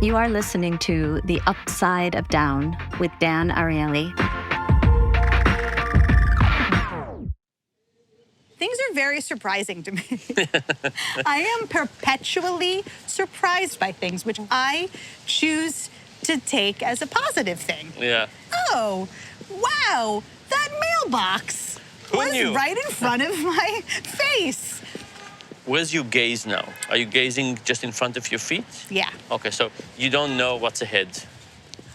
You are listening to The Upside of Down with Dan Ariely. Things are very surprising to me. I am perpetually surprised by things, which I choose to take as a positive thing. Yeah. Oh, wow, that mailbox was right in front of my face. Where's your gaze now? Are you gazing just in front of your feet? Yeah. Okay, so you don't know what's ahead.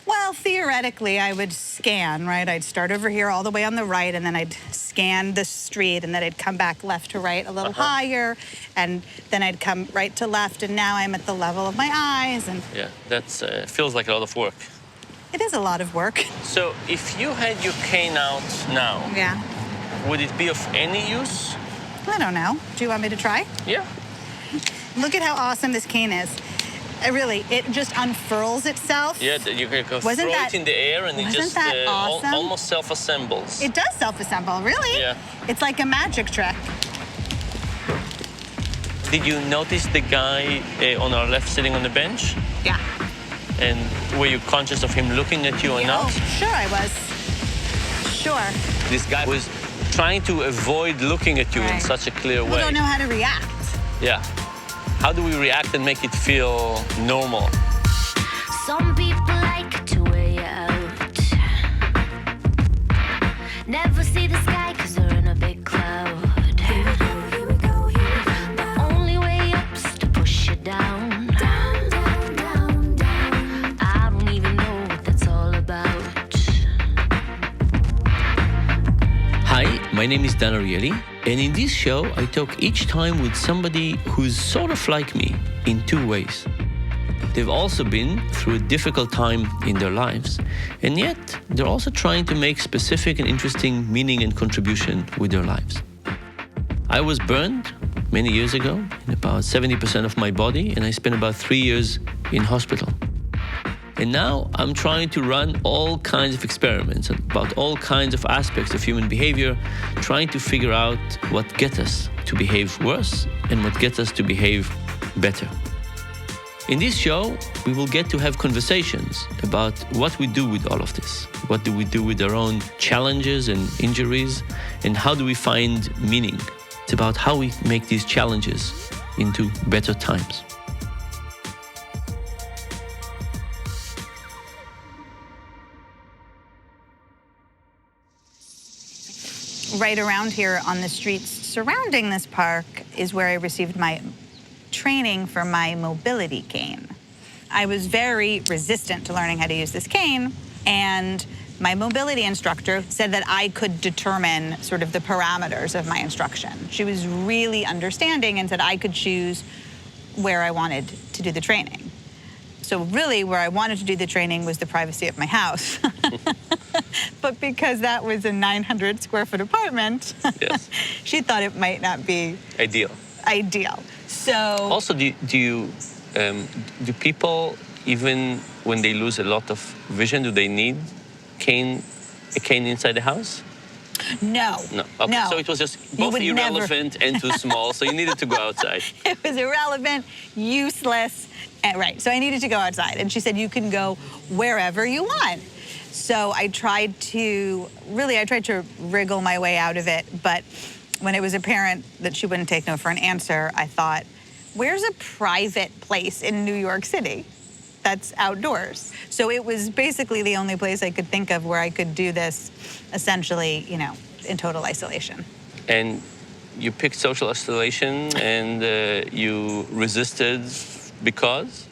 Well, theoretically, I would scan, right? I'd start over here all the way on the right, and then I'd scan the street, and then I'd come back left to right a little higher, and then I'd come right to left, and now I'm at the level of my eyes. And Yeah, that's feels like a lot of work. it is a lot of work. So if you had your cane out now, Yeah. would it be of any use? I don't know. Do you want me to try? Yeah. Look at how awesome this cane is. It just unfurls itself. Yeah, you can throw that- it in the air and it wasn't just that awesome? almost self-assembles. It does self-assemble, really? Yeah. It's like a magic trick. Did you notice the guy on our left sitting on the bench? Yeah. And were you conscious of him looking at you or not? Oh, sure I was. Sure. This guy was trying to avoid looking at you in Right. such a clear We way. don't know how to react. Yeah. How do we react and make it feel normal? Some people like to weigh you out. Never see the sky cause they're in a big cloud. Here we go, here we go, here we go. The only way up's to push you down. Down, down, down, down. I don't even know what that's all about. Hi, my name is Dan Ariely, and in this show I talk each time with somebody who's sort of like me in two ways. They've also been through a difficult time in their lives, and yet they're also trying to make specific and interesting meaning and contribution with their lives. I was burned many years ago in about 70% of my body, and I spent about 3 years in hospital. And now I'm trying to run all kinds of experiments about all kinds of aspects of human behavior, trying to figure out what gets us to behave worse and what gets us to behave better. In this show, we will get to have conversations about what we do with all of this. What do we do with our own challenges and injuries, and how do we find meaning? It's about how we make these challenges into better times. Right around here on the streets surrounding this park is where I received my training for my mobility cane. I was very resistant to learning how to use this cane, and my mobility instructor said that I could determine sort of the parameters of my instruction. She was really understanding and said I could choose where I wanted to do the training. So really where I wanted to do the training was the privacy of my house. But because that was a 900 square foot apartment, Yes. she thought it might not be Ideal. ideal. So Also, do people, even when they lose a lot of vision, do they need a cane inside the house? no. No. Okay. No. So it was just You both would never- irrelevant and too small, so you needed to go outside. It was irrelevant, useless, and right. So I needed to go outside. And she said, you can go wherever you want. So I tried to wriggle my way out of it. But when it was apparent that she wouldn't take no for an answer, I thought, where's a private place in New York City that's outdoors? So it was basically the only place I could think of where I could do this essentially, in total isolation. And you picked social isolation and you resisted because?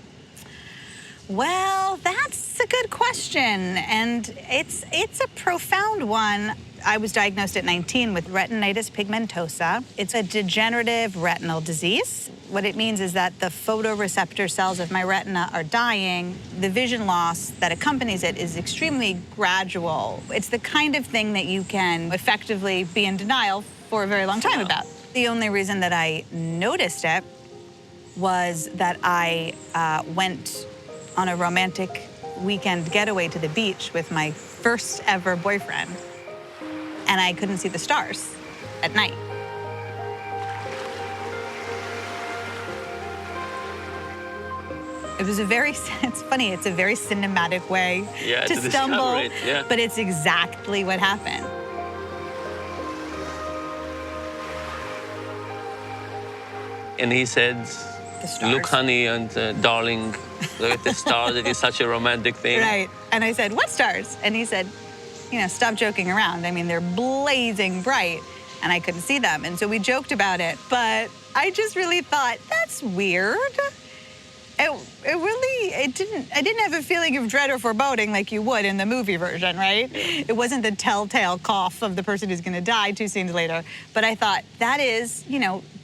Well, that's a good question, and it's a profound one. I was diagnosed at 19 with retinitis pigmentosa. It's a degenerative retinal disease. What it means is that the photoreceptor cells of my retina are dying. The vision loss that accompanies it is extremely gradual. It's the kind of thing that you can effectively be in denial for a very long time about. The only reason that I noticed it was that I went on a romantic weekend getaway to the beach with my first ever boyfriend, and I couldn't see the stars at night. It was it's funny, it's a very cinematic way Yeah, to to stumble, discover it, yeah. but it's exactly what happened. And he said, The stars. look, honey, and darling, look at the stars. It is such a romantic thing. Right. And I said, what stars? And he said, stop joking around. I mean, they're blazing bright, and I couldn't see them. And so we joked about it, but I just really thought, that's weird. I didn't have a feeling of dread or foreboding like you would in the movie version, right? It wasn't the telltale cough of the person who's going to die 2 scenes later. But I thought, that is,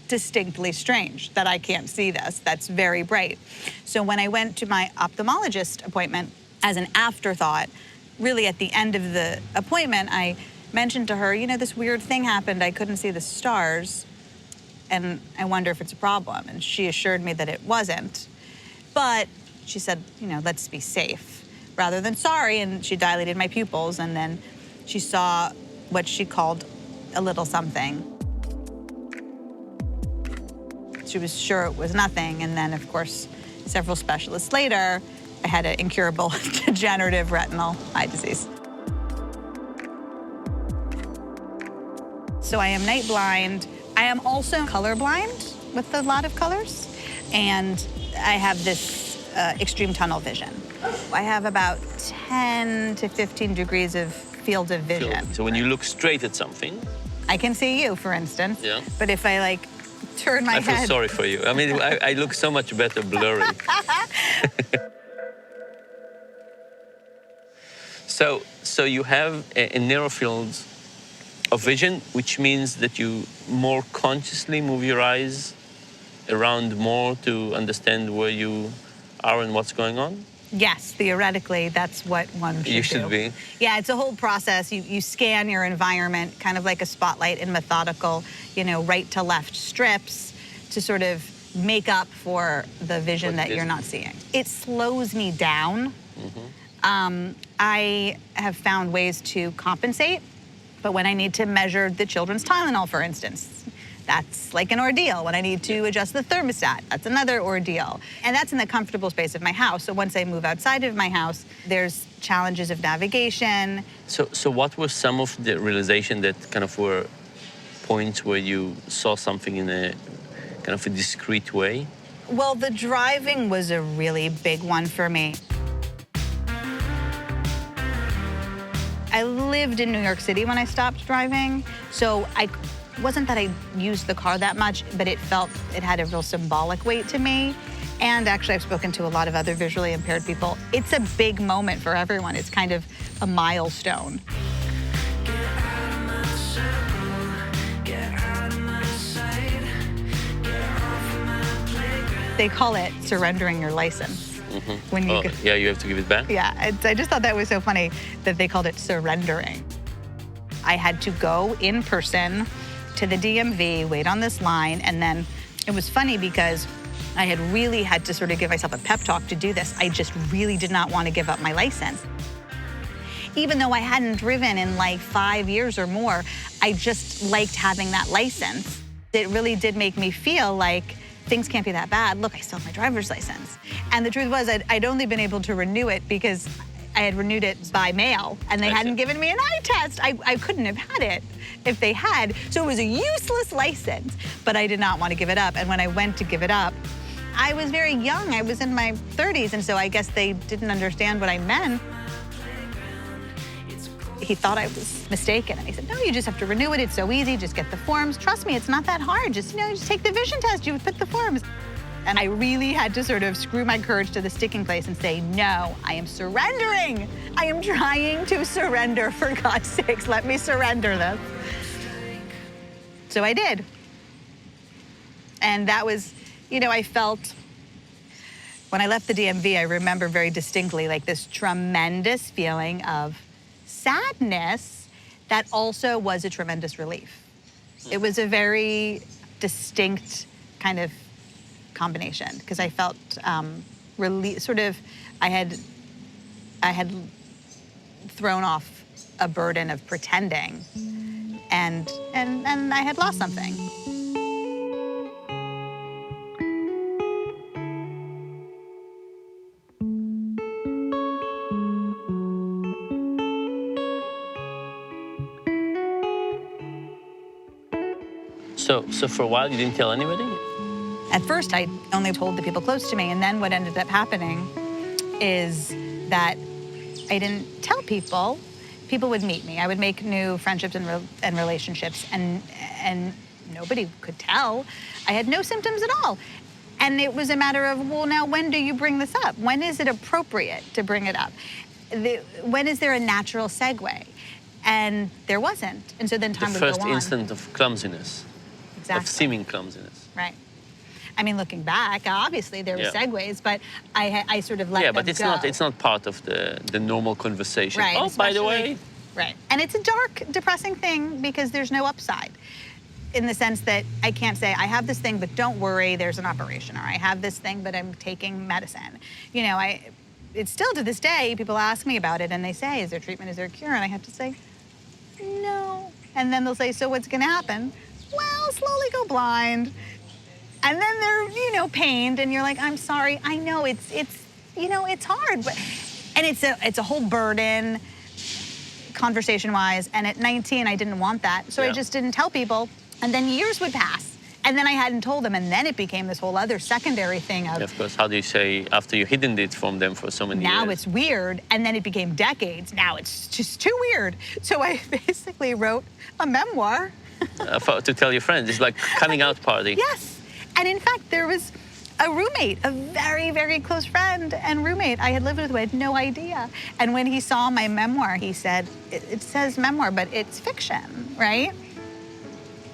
distinctly strange that I can't see this. That's very bright. So when I went to my ophthalmologist appointment, as an afterthought, really at the end of the appointment, I mentioned to her, this weird thing happened. I couldn't see the stars, and I wonder if it's a problem. And she assured me that it wasn't. But she said, let's be safe rather than sorry. And she dilated my pupils, and then she saw what she called a little something. She was sure it was nothing. And then, of course, several specialists later, I had an incurable degenerative retinal eye disease. So I am night blind. I am also colorblind with a lot of colors. And I have this extreme tunnel vision. I have about 10 to 15 degrees of field of vision. So when you look straight at something, I can see you, for instance. Yeah. But if I turn my I head. feel sorry for you. I mean, I look so much better blurry. So you have a narrow field of vision, which means that you more consciously move your eyes around more to understand where you are and what's going on? Yes, theoretically, that's what one should do. You should be. Yeah, it's a whole process. You scan your environment, kind of like a spotlight in methodical, right to left strips to sort of make up for the vision that you're not seeing. It slows me down. I have found ways to compensate, but when I need to measure the children's Tylenol, for instance, that's like an ordeal. When I need to adjust the thermostat, that's another ordeal. And that's in the comfortable space of my house. So once I move outside of my house, there's challenges of navigation. So what were some of the realization that kind of were points where you saw something in a kind of a discrete way? Well, the driving was a really big one for me. I lived in New York City when I stopped driving, so wasn't that I used the car that much, but it had a real symbolic weight to me. And actually, I've spoken to a lot of other visually impaired people. It's a big moment for everyone. It's kind of a milestone. They call it surrendering your license. When you yeah, you have to give it back? Yeah, I just thought that was so funny that they called it surrendering. I had to go in person to the DMV, wait on this line, and then it was funny because I had really had to sort of give myself a pep talk to do this. I just really did not want to give up my license. Even though I hadn't driven in like 5 years or more, I just liked having that license. It really did make me feel like things can't be that bad. Look, I still have my driver's license. And the truth was I'd only been able to renew it because I had renewed it by mail, and they hadn't given me an eye test. I couldn't have had it if they had. So it was a useless license, but I did not want to give it up. And when I went to give it up, I was very young. I was in my 30s, and so I guess they didn't understand what I meant. He thought I was mistaken, and he said, no, you just have to renew it. It's so easy. Just get the forms. Trust me, it's not that hard. Just take the vision test. You put the forms. And I really had to sort of screw my courage to the sticking place and say, no, I am surrendering. I am trying to surrender, for God's sakes. Let me surrender this. So I did. And that was, I felt, when I left the DMV, I remember very distinctly like this tremendous feeling of sadness that also was a tremendous relief. It was a very distinct kind of combination because I felt sort of I had thrown off a burden of pretending, and I had lost something. So for a while, you didn't tell anybody? At first, I only told the people close to me, and then what ended up happening is that I didn't tell people. People would meet me. I would make new friendships and relationships, and nobody could tell. I had no symptoms at all. And it was a matter of, well, now when do you bring this up? When is it appropriate to bring it up? When is there a natural segue? And there wasn't. And so then time would go on. The first instant of clumsiness. Exactly. Of seeming clumsiness. Right. I mean, looking back, obviously there were segues, but I sort of let them go. Yeah, but it's not part of the normal conversation. Right. Oh, by the way. Right. And it's a dark, depressing thing because there's no upside. In the sense that I can't say, I have this thing, but don't worry, there's an operation. Or I have this thing, but I'm taking medicine. You know, it's still to this day, people ask me about it and they say, is there treatment, is there a cure? And I have to say, no. And then they'll say, so what's gonna happen? Well, slowly go blind. And then they're, you know, pained and you're like, I'm sorry, I know it's you know, it's hard. But, and it's a whole burden, conversation-wise. And at 19, I didn't want that. So I just didn't tell people. And then years would pass, and then I hadn't told them, and then it became this whole other secondary thing of... Of course, how do you say, after you hidden it from them for so many years? Now it's weird, and then it became decades. Now it's just too weird. So I basically wrote a memoir. To tell your friends, it's like coming out party. Yes, and in fact, there was a roommate, a very, very close friend and roommate I had lived with who had no idea. And when he saw my memoir, he said, it says memoir, but it's fiction, right?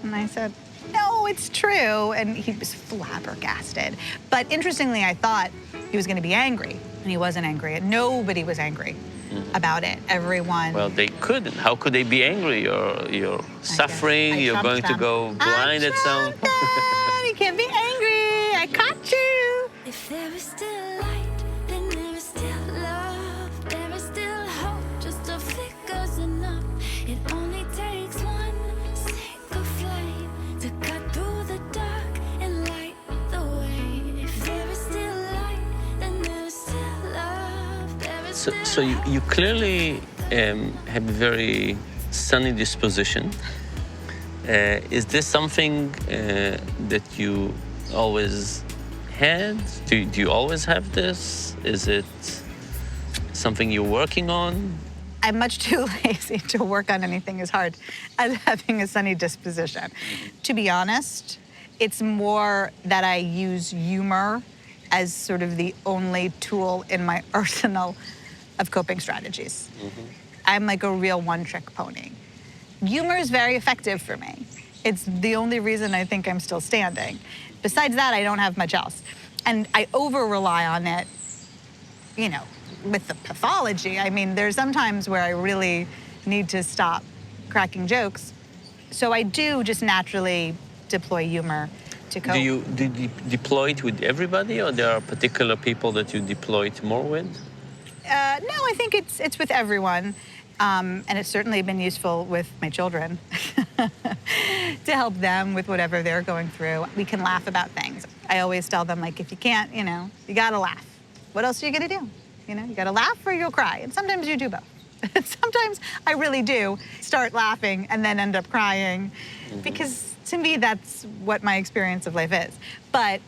And I said, no, it's true. And he was flabbergasted. But interestingly, I thought he was going to be angry. And he wasn't angry. Nobody was angry about it. Everyone. Well, they couldn't. How could they be angry? You're suffering. You're going to go blind at some point. You can't be angry. I caught you. If there is still light, then there is still love. There is still hope, just a flicker's enough. It only takes one single flame to cut through the dark and light the way. If there is still light, then there is still love. There is still So you clearly have a very sunny disposition. Is this something that you always had? Do you always have this? Is it something you're working on? I'm much too lazy to work on anything as hard as having a sunny disposition. To be honest, it's more that I use humor as sort of the only tool in my arsenal of coping strategies. I'm like a real one-trick pony. Humor is very effective for me. It's the only reason I think I'm still standing. Besides that, I don't have much else. And I over-rely on it, you know, with the pathology. I mean, there's some times where I really need to stop cracking jokes. So I do just naturally deploy humor to cope. Do you deploy it with everybody, or there are particular people that you deploy it more with? No, I think it's with everyone. And it's certainly been useful with my children to help them with whatever they're going through. We can laugh about things. I always tell them, like, if you can't, you know, you gotta laugh. What else are you gonna do? You know, you gotta laugh or you'll cry. And sometimes you do both. Sometimes I really do start laughing and then end up crying because to me, that's what my experience of life is. But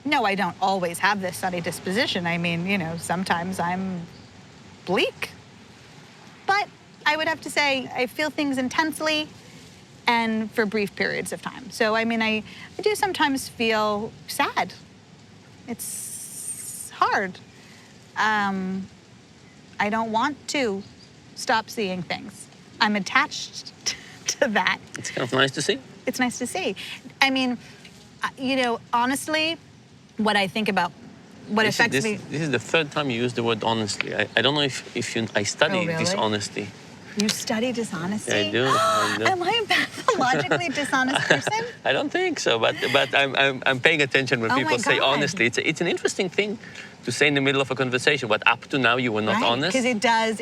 no, I don't always have this sunny disposition. I mean, you know, sometimes I'm bleak. But I would have to say I feel things intensely and for brief periods of time. So, I mean, I do sometimes feel sad. It's hard. I don't want to stop seeing things. I'm attached to that. It's kind of nice to see. It's nice to see. I mean, you know, honestly, what I think about what affects me... This is the third time you use the word honestly. I don't know if I study dishonesty. You study dishonesty? Yeah, I do. Am I a pathologically dishonest person? I don't think so, but I'm paying attention when people say honestly. It's an interesting thing to say in the middle of a conversation, but up to now you were not honest. Because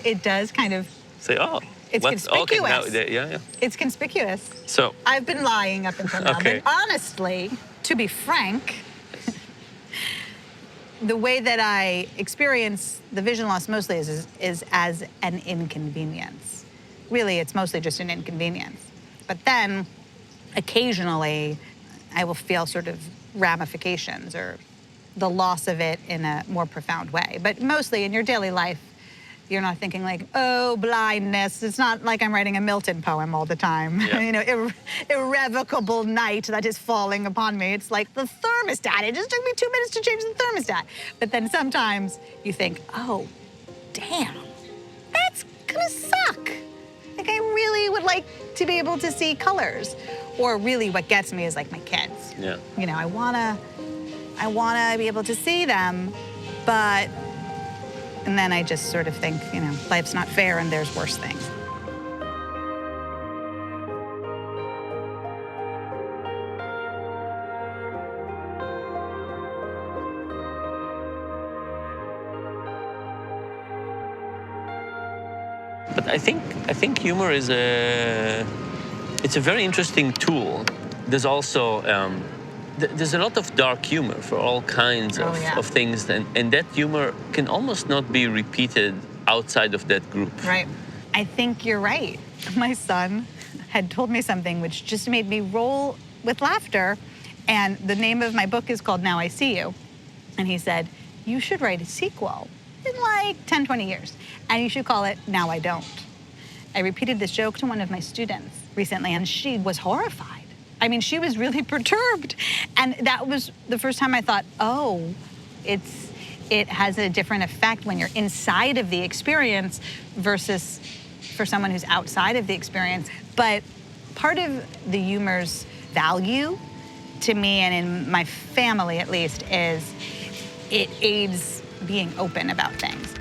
it does kind of... Say, oh. It's conspicuous. Okay, yeah. It's conspicuous. So... I've been lying up until now, but honestly, to be frank, the way that I experience the vision loss mostly is as an inconvenience. Really, it's mostly just an inconvenience. But then, occasionally I will feel sort of ramifications or the loss of it in a more profound way. But mostly in your daily life, you're not thinking like, oh, blindness. It's not like I'm writing a Milton poem all the time. Yeah. You know, irrevocable night that is falling upon me. It's like the thermostat. It just took me 2 minutes to change the thermostat. But then sometimes you think, oh, damn, that's gonna suck. Like I really would like to be able to see colors. Or really what gets me is like my kids. Yeah. You know, I wanna be able to see them, but and then I just sort of think, you know, life's not fair and there's worse things. But I think humor is it's a very interesting tool. There's also there's a lot of dark humor for all kinds of things, and that humor can almost not be repeated outside of that group. Right. I think you're right. My son had told me something which just made me roll with laughter, and the name of my book is called Now I See You. And he said, you should write a sequel in like 10, 20 years, and you should call it Now I Don't. I repeated this joke to one of my students recently, and she was horrified. I mean, she was really perturbed. And that was the first time I thought, oh, it has a different effect when you're inside of the experience versus for someone who's outside of the experience. But part of the humor's value to me and in my family at least is it aids being open about things.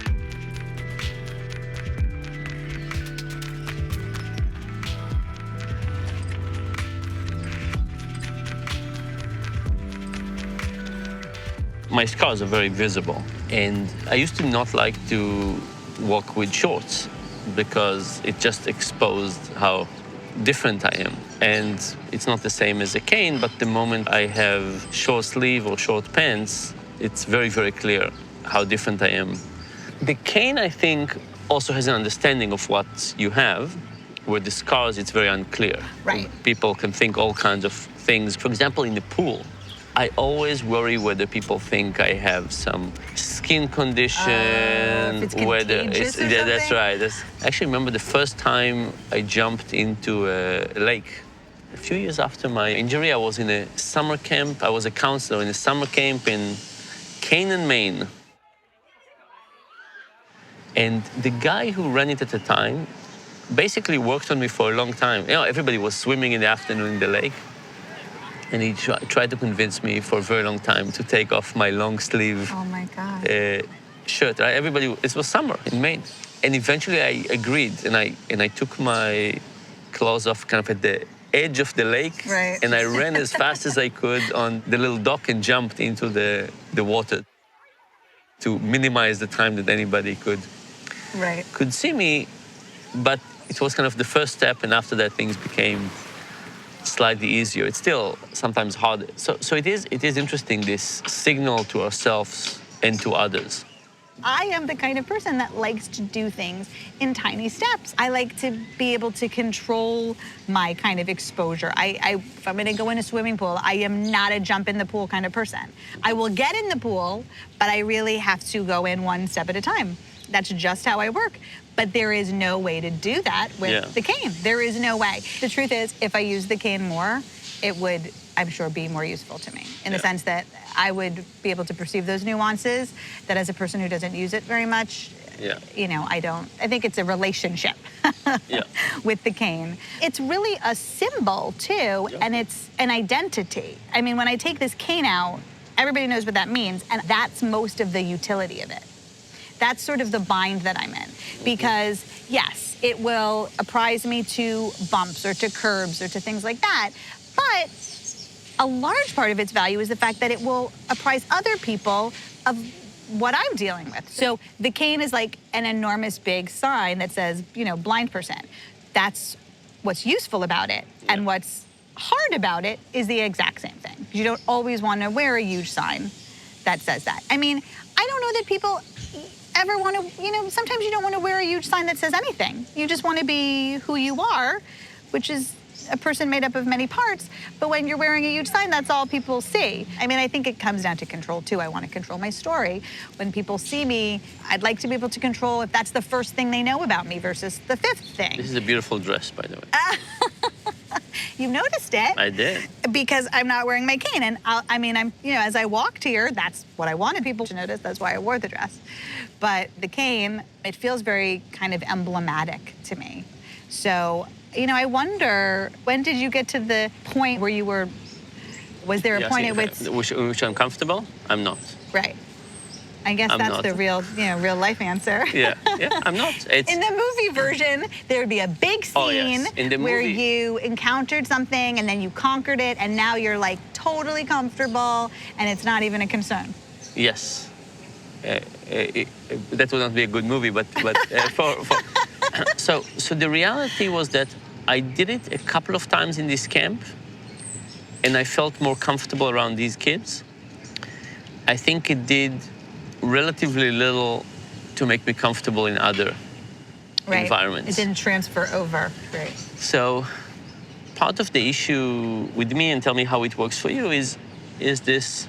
My scars are very visible, and I used to not like to walk with shorts because it just exposed how different I am. And it's not the same as a cane, but the moment I have short sleeve or short pants, it's very, very clear how different I am. The cane, I think, also has an understanding of what you have, where the scars, it's very unclear. Right. People can think all kinds of things. For example, in the pool, I always worry whether people think I have some skin condition, if it's contagious or yeah, that's something? right. I actually remember the first time I jumped into a lake. A few years after my injury, I was in a summer camp. I was a counselor in a summer camp in Canaan, Maine. And the guy who ran it at the time basically worked on me for a long time. You know, everybody was swimming in the afternoon in the lake. And he tried to convince me for a very long time to take off my long sleeve Oh my God. shirt. Right? Everybody, it was summer in Maine. And eventually I agreed, and I took my clothes off kind of at the edge of the lake. Right. And I ran as fast as I could on the little dock and jumped into the water to minimize the time that anybody could see me. But it was kind of the first step, and after that things became slightly easier. It's still sometimes hard. So it is interesting, this signal to ourselves and to others. I am the kind of person that likes to do things in tiny steps. I like to be able to control my kind of exposure. If I'm gonna go in a swimming pool, I am not a jump in the pool kind of person. I will get in the pool, but I really have to go in one step at a time. That's just how I work. But there is no way to do that with the cane. There is no way. The truth is, if I used the cane more, it would, I'm sure, be more useful to me in the sense that I would be able to perceive those nuances that as a person who doesn't use it very much, you know, I think it's a relationship with the cane. It's really a symbol too, and it's an identity. I mean, when I take this cane out, everybody knows what that means, and that's most of the utility of it. That's sort of the bind that I'm in. Because, yes, it will apprise me to bumps or to curbs or to things like that. But a large part of its value is the fact that it will apprise other people of what I'm dealing with. So the cane is like an enormous big sign that says, you know, blind person. That's what's useful about it. And what's hard about it is the exact same thing. You don't always want to wear a huge sign that says that. I mean, I don't know that people ever want to, you know, sometimes you don't want to wear a huge sign that says anything. You just want to be who you are, which is a person made up of many parts, but when you're wearing a huge sign, that's all people see. I mean, I think it comes down to control too. I want to control my story. When people see me, I'd like to be able to control if that's the first thing they know about me versus the fifth thing. This is a beautiful dress, by the way. You noticed it. I did. Because I'm not wearing my cane. And I'm, as I walked here, that's what I wanted people to notice. That's why I wore the dress. But the cane, it feels very kind of emblematic to me. So, I wonder, when did you get to the point where you were, was there a point at which I'm comfortable? I'm not. Right. I guess I'm that's not. the real life answer. Yeah, I'm not. In the movie version, there would be a big scene where movie, you encountered something and then you conquered it, and now you're like totally comfortable and it's not even a concern. Yes. That would not be a good movie, but so the reality was that I did it a couple of times in this camp, and I felt more comfortable around these kids. I think it did relatively little to make me comfortable in other environments. It didn't transfer over. Right. So part of the issue with me, and tell me how it works for you, is this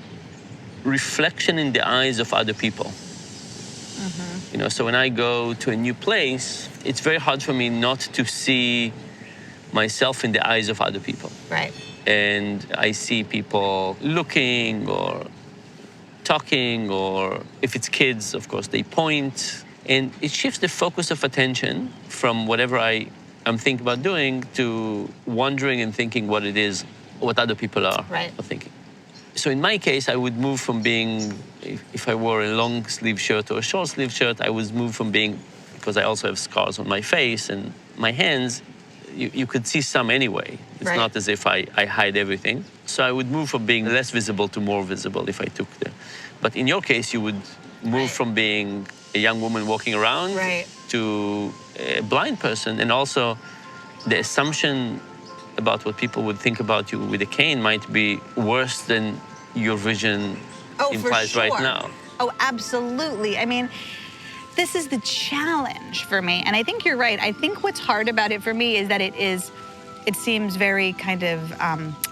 reflection in the eyes of other people. Mm-hmm. So when I go to a new place, it's very hard for me not to see myself in the eyes of other people. Right. And I see people looking or talking, or if it's kids, of course, they point. And it shifts the focus of attention from whatever I'm thinking about doing to wondering and thinking what it is, what other people are thinking. So in my case, I would move from being, if I wore a long sleeve shirt or a short sleeve shirt, I would move from being, because I also have scars on my face and my hands, you could see some anyway. It's not as if I hide everything. So I would move from being less visible to more visible if I took the... But in your case, you would move from being a young woman walking around to a blind person. And also the assumption about what people would think about you with a cane might be worse than your vision implies right now. Oh, absolutely. I mean, this is the challenge for me. And I think you're right. I think what's hard about it for me is that it seems very kind of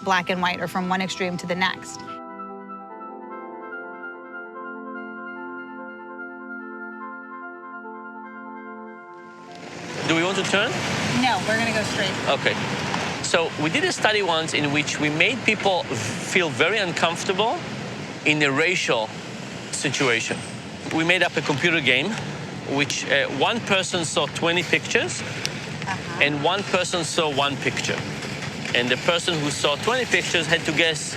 black and white, or from one extreme to the next. Do we want to turn? No, we're gonna go straight. Okay. So we did a study once in which we made people feel very uncomfortable in a racial situation. We made up a computer game which one person saw 20 pictures and one person saw one picture. And the person who saw 20 pictures had to guess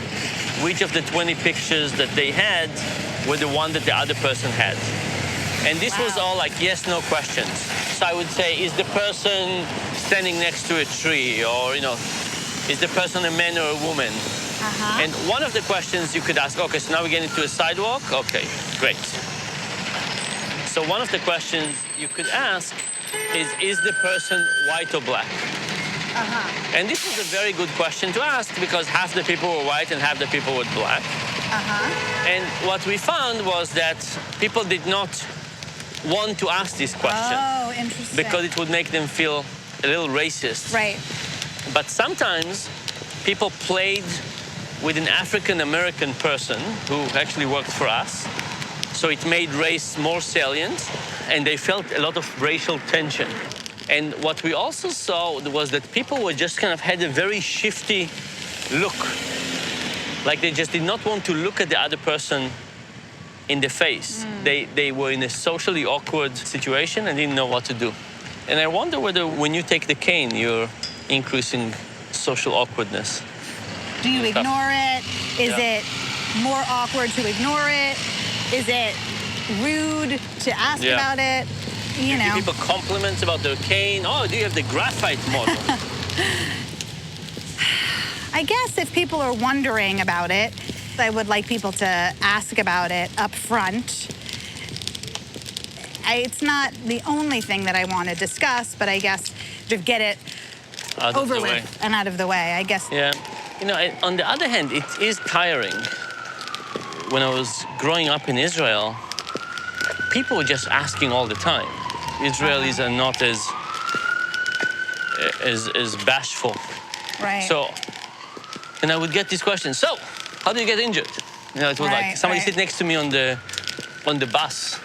which of the 20 pictures that they had were the one that the other person had. And this was all like yes, no questions. So I would say, is the person standing next to a tree? Or, is the person a man or a woman? And one of the questions you could ask, okay, so now we're getting to a sidewalk? Okay, great. So one of the questions you could ask is the person white or black? And this was a very good question to ask because half the people were white and half the people were black. And what we found was that people did not want to ask this question. Oh, interesting. Because it would make them feel a little racist. Right. But sometimes people played with an African-American person who actually worked for us. So it made race more salient, and they felt a lot of racial tension. And what we also saw was that people were just kind of had a very shifty look. Like they just did not want to look at the other person in the face. They were in a socially awkward situation and didn't know what to do. And I wonder whether when you take the cane, you're increasing social awkwardness. Do you ignore it? Is it more awkward to ignore it? Is it rude to ask about it? You know. Give people compliments about their cane. Oh, do you have the graphite model? I guess if people are wondering about it, I would like people to ask about it up front. It's not the only thing that I want to discuss, but I guess to get it over with and out of the way, I guess. Yeah. On the other hand, it is tiring. When I was growing up in Israel, people were just asking all the time. Israelis are not as bashful Right. So, and I would get this question, so, how do you get injured? You know, it was like somebody sit next to me on the bus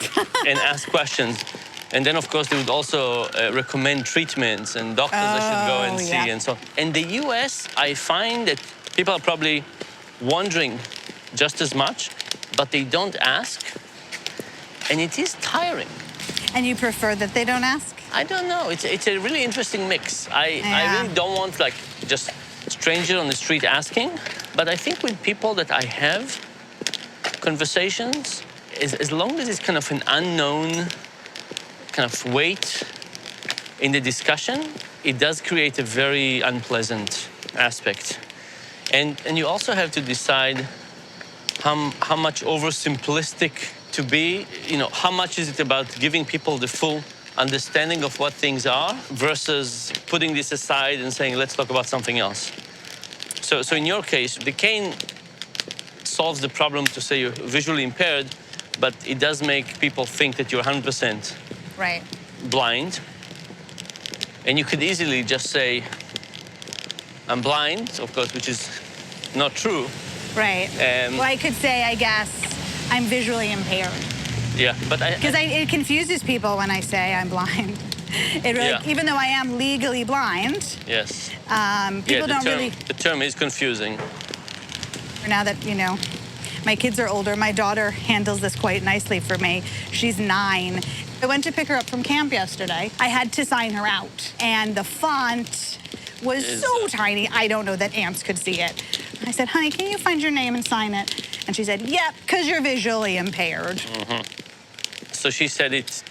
and ask questions. And then, of course, they would also recommend treatments and doctors I should go and see and so on. In the US, I find that people are probably wondering just as much, but they don't ask. And it is tiring. And you prefer that they don't ask? I don't know. It's a really interesting mix. I really don't want, like, just stranger on the street asking. But I think with people that I have conversations, as long as it's kind of an unknown kind of weight in the discussion, it does create a very unpleasant aspect. And you also have to decide how much oversimplistic to be. You know, how much is it about giving people the full understanding of what things are versus putting this aside and saying, let's talk about something else. So in your case, the cane solves the problem to say you're visually impaired, but it does make people think that you're 100% blind. And you could easily just say, I'm blind, of course, which is not true. Right. Well, I could say, I guess, I'm visually impaired. Yeah, but because it confuses people when I say I'm blind. It really, even though I am legally blind. Yes. People don't really. The term is confusing. Now that, you know, my kids are older, my daughter handles this quite nicely for me. She's 9. I went to pick her up from camp yesterday. I had to sign her out, and the font was so tiny, I don't know that ants could see it. I said, honey, can you find your name and sign it? And she said, yep, because you're visually impaired. Mm-hmm. So she said it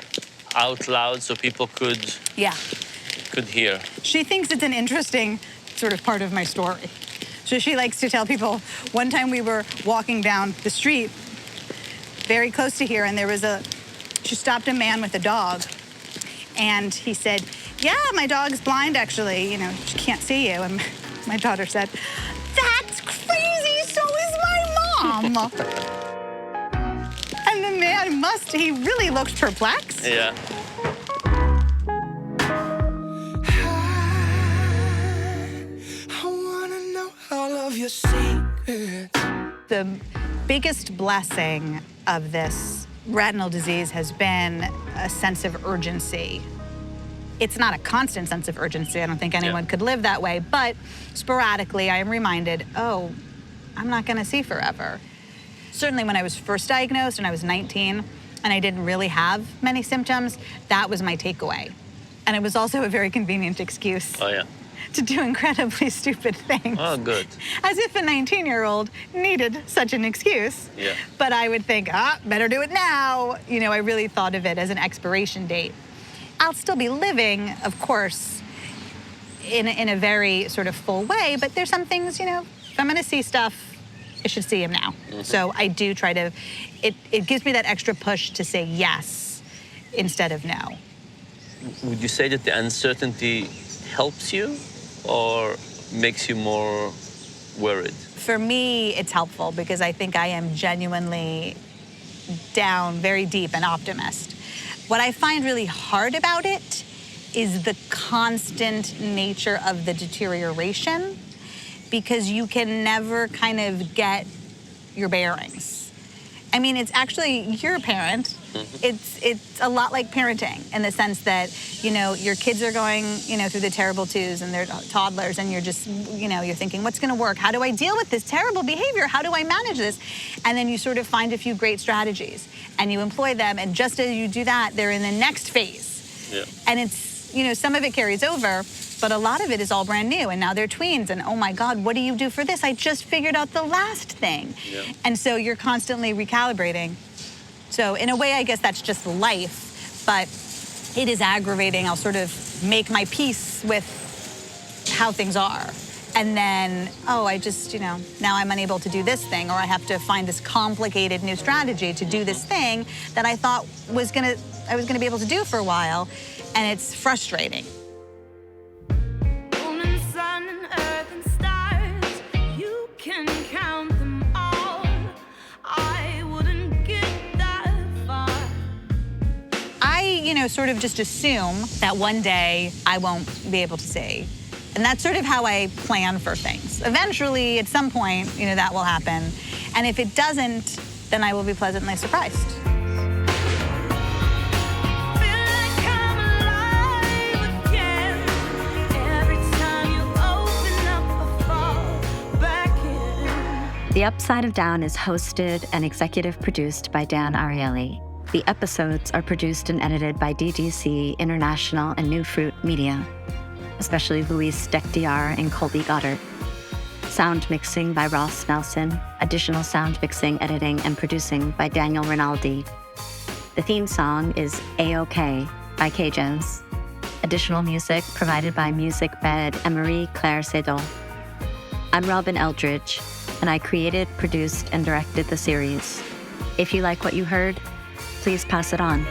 out loud so people could hear. She thinks it's an interesting sort of part of my story. So she likes to tell people, one time we were walking down the street very close to here, and she stopped a man with a dog, and he said, yeah, my dog's blind, actually. You know, she can't see you. And my daughter said, that's crazy, so is my mom. And the man he really looked perplexed. Yeah. I wanna know all of your secrets. The biggest blessing of this retinal disease has been a sense of urgency. It's not a constant sense of urgency. I don't think anyone could live that way, but sporadically I am reminded, oh, I'm not gonna see forever. Certainly when I was first diagnosed and I was 19 and I didn't really have many symptoms, that was my takeaway. And it was also a very convenient excuse to do incredibly stupid things. Oh, good. As if a 19-year-old needed such an excuse. Yeah. But I would think, better do it now. You know, I really thought of it as an expiration date. I'll still be living, of course, in a very sort of full way, but there's some things, you know, if I'm gonna see stuff, I should see him now. Mm-hmm. So I do try to, it gives me that extra push to say yes instead of no. Would you say that the uncertainty helps you or makes you more worried? For me, it's helpful because I think I am genuinely down very deep an optimist. What I find really hard about it is the constant nature of the deterioration, because you can never kind of get your bearings. I mean, it's actually, you're a parent. Mm-hmm. It's a lot like parenting in the sense that, you know, your kids are going, you know, through the terrible twos and they're toddlers, and you're just, you know, you're thinking, what's gonna work? How do I deal with this terrible behavior? How do I manage this? And then you sort of find a few great strategies and you employ them, and just as you do that, they're in the next phase. Yeah. And it's, you know, some of it carries over, but a lot of it is all brand new, and now they're tweens, and oh my God, what do you do for this? I just figured out the last thing. Yeah. And so you're constantly recalibrating. So in a way, I guess that's just life, but it is aggravating. I'll sort of make my peace with how things are. And then, oh, I just, you know, now I'm unable to do this thing, or I have to find this complicated new strategy to do this thing that I thought I was gonna be able to do for a while, and it's frustrating. You know, sort of just assume that one day I won't be able to see. And that's sort of how I plan for things. Eventually, at some point, that will happen. And if it doesn't, then I will be pleasantly surprised. The Upside of Down is hosted and executive produced by Dan Ariely. The episodes are produced and edited by DGC International and Newfruit Media, especially Luis Dechtiar and Colby Gottert. Sound mixing by Ross Nelson. Additional sound mixing, editing, and producing by Daniel Rinaldi. The theme song is A-OK by Cajuns. Additional music provided by Music Bed and Marie-Claire Sedol. I'm Robin Eldridge, and I created, produced, and directed the series. If you like what you heard, please pass it on.